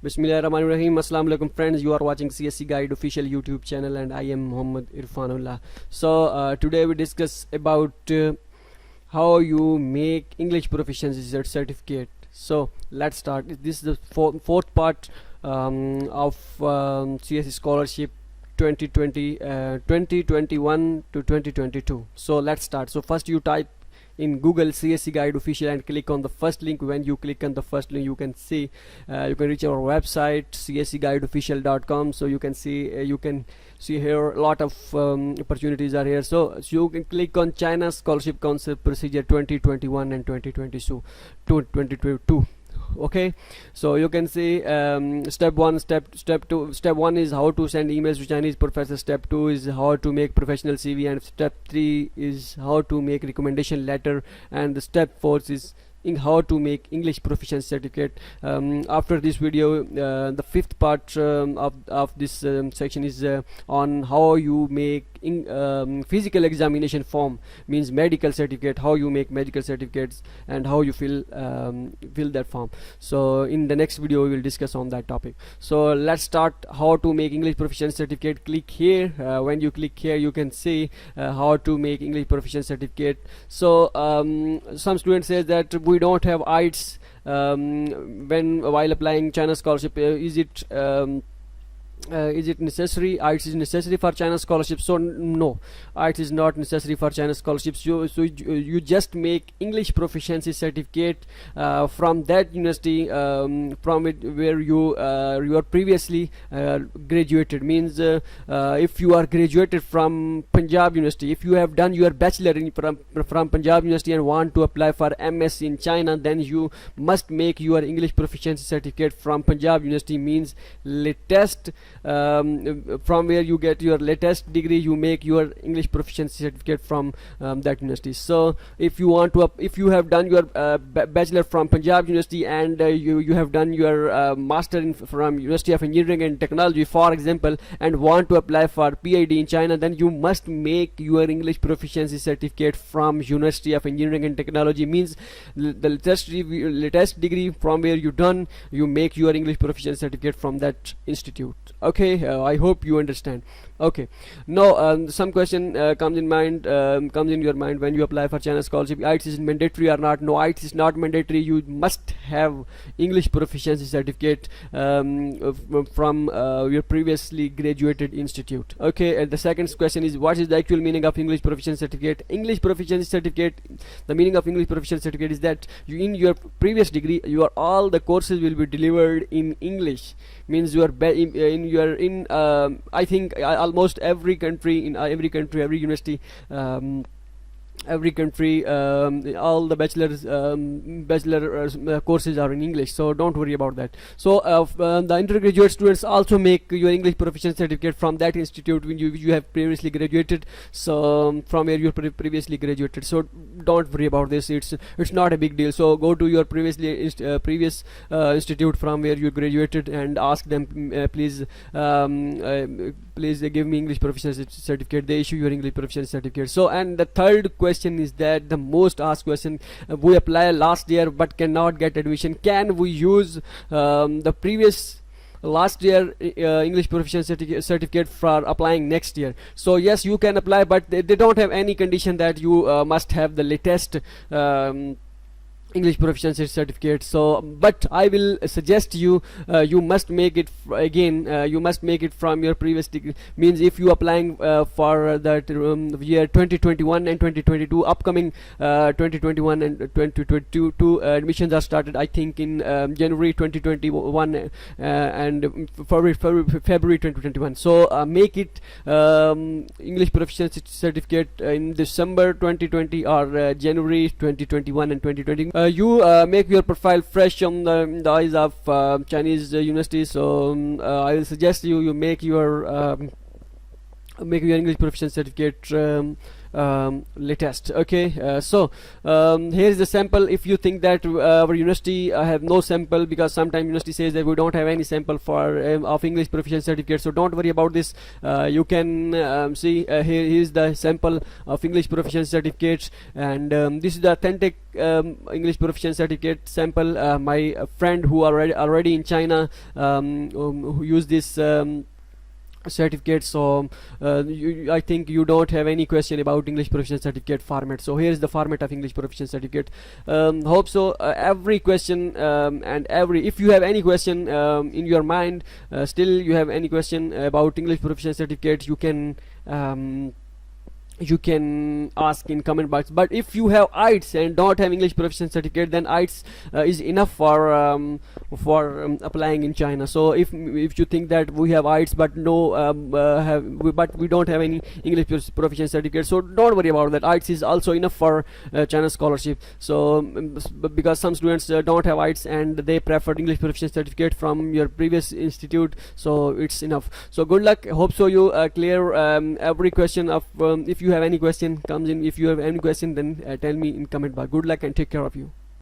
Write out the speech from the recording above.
Bismillahirrahmanirrahim. Assalamu alaikum friends. You are watching CSC Guide official YouTube channel and I am Muhammad Irfanullah. So today we discuss about how you make English proficiency certificate. So let's start. This is the fourth part of CSC scholarship 2021 to 2022. So let's start. So first you type in Google CSC Guide official and click on the first link. When you click on the first link, you can see you can reach our website cscguideofficial.com. so you can see here a lot of opportunities are here. So you can click on China Scholarship Council Procedure 2021 and 2022. Okay, so you can see step one, step two. Step one is how to send emails to Chinese professors. Step two is how to make professional CV, and step three is how to make recommendation letter, and the step four is in how to make English proficiency certificate. After this video, the fifth part of this section is on how you make physical examination form, means medical certificate, how you make medical certificates and how you fill that form. So in the next video we will discuss on that topic. So let's start how to make English proficiency certificate. Click here. When you click here, you can see how to make English proficiency certificate. So some students say that we don't have IELTS while applying China scholarship. Is it necessary? IELTS is necessary for China scholarship? So no, IELTS is not necessary for China scholarships. You just make English proficiency certificate from that university from it where you are previously graduated. Means if you are graduated from Punjab University, if you have done your bachelor from Punjab University and want to apply for MS in China, then you must make your English proficiency certificate from Punjab University, means latest from where you get your latest degree. You make your English proficiency certificate from that university. So if you want to if you have done your bachelor from Punjab University and you have done your master from University of Engineering and Technology, for example, and want to apply for PhD in China, then you must make your English proficiency certificate from University of Engineering and Technology, means the latest degree from where you done. You make your English proficiency certificate from that institute. Okay, I hope you understand. Okay, now some question comes in your mind when you apply for China scholarship. IELTS is mandatory or not? No, IELTS is not mandatory. You must have English proficiency certificate from your previously graduated institute. Okay, and the second question is, what is the actual meaning of English proficiency certificate? English proficiency certificate, the meaning of English proficiency certificate is that you, in your previous degree, all the courses will be delivered in English. Means you are I think almost every country, every university, every country, all the bachelor courses are in English, so don't worry about that. So the undergraduate students also make your English proficiency certificate from that institute when you have previously graduated, so from where you previously graduated. So don't worry about this. It's not a big deal. So go to your previous institute from where you graduated and ask them, please give me English proficiency certificate. They issue your English proficiency certificate. So, and the third question is that the most asked question: we apply last year but cannot get admission. Can we use the previous last year English proficiency certificate for applying next year? So yes, you can apply, but they don't have any condition that you must have the latest English proficiency certificate. So but I will suggest you must make it again. You must make it from your previous degree. Means if you applying for that year 2021 and 2022, upcoming 2021 and 2022 admissions are started, I think, in January 2021 and February 2021. So make it English proficiency certificate in December 2020 or January 2021 and 2020. You make your profile fresh on the eyes of Chinese universities. So I will suggest you make your English proficiency certificate latest. Okay, here is the sample. If you think that our university have no sample, because sometimes university says that we don't have any sample for of English proficiency certificate, so don't worry about this. You can see here is the sample of English proficiency certificates, and this is the authentic English proficiency certificate sample. My friend who already in China, who use this certificate. So I think you don't have any question about English proficiency certificate format. So here is the format of English proficiency certificate. Hope so every question and every, if you have any question in your mind, still you have any question about English proficiency certificate, you can ask in comment box. But if you have IELTS and don't have English proficiency certificate, then IELTS is enough for applying in China. So if you think that we have IELTS but but we don't have any English proficiency certificate, so don't worry about that. IELTS is also enough for China scholarship. So because some students don't have IELTS and they prefer English proficiency certificate from your previous institute, so it's enough. So good luck. Hope so you clear every question of if you have any question comes in. If you have any question, then tell me in comment box. Good luck and take care of you.